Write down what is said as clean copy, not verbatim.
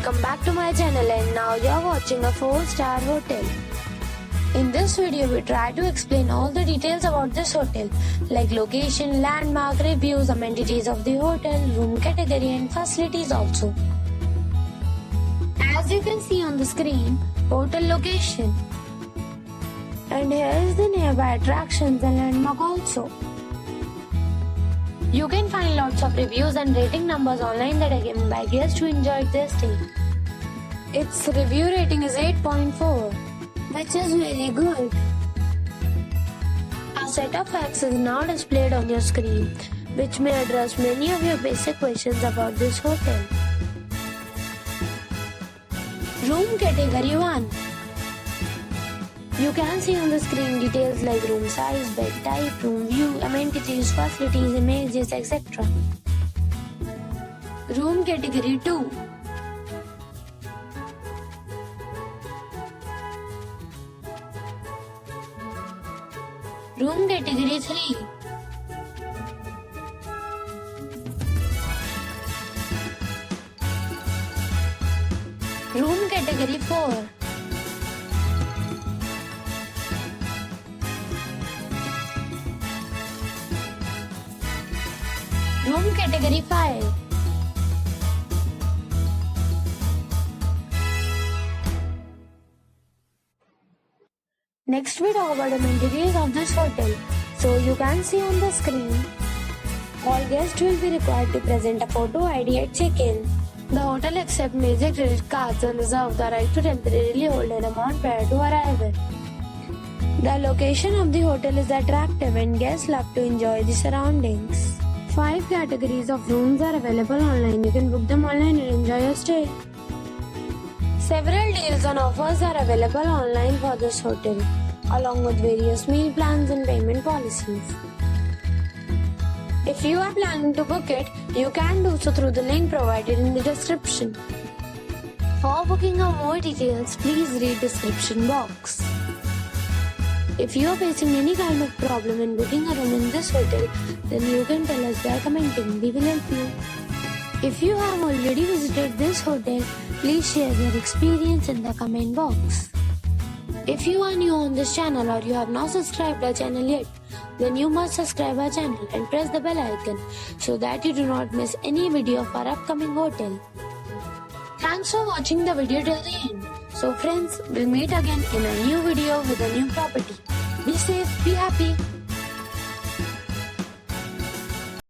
welcome back to my channel, and now you're watching a 4-star hotel. In this video we try to explain all the details about this hotel like location, landmark, reviews, amenities of the hotel, room category and facilities also. As you can see on the screen, hotel location. And here is the nearby attractions and landmark also. You can find lots of reviews and rating numbers online that are given by guests who enjoyed their stay. Its review rating is 8.4, which is very good. A set of facts is now displayed on your screen, which may address many of your basic questions about this hotel. Room category 1. You can see on the screen details like room size, bed type, room view, amenities, facilities, images, etc. Room category 2. Room category 3. Room category 4. Room category 5. Next we talk about amenities of this hotel. So you can see on the screen, all guests will be required to present a photo ID at check-in. The hotel accepts major credit cards and reserves the right to temporarily hold an amount prior to arrival. The location of the hotel is attractive and guests love to enjoy the surroundings. 5 categories of rooms are available online. You can book them online and enjoy your stay. Several deals and offers are available online for this hotel, along with various meal plans and payment policies. If you are planning to book it, you can do so through the link provided in the description. For booking or more details, please read description box. If you are facing any kind of problem in booking a room in this hotel, then you can tell us by commenting. We will help you. If you have already visited this hotel, please share your experience in the comment box. If you are new on this channel or you have not subscribed our channel yet, then you must subscribe our channel and press the bell icon so that you do not miss any video of our upcoming hotel. Thanks for watching the video till the end. So friends, we'll meet again in a new video with a new property. Be safe, be happy.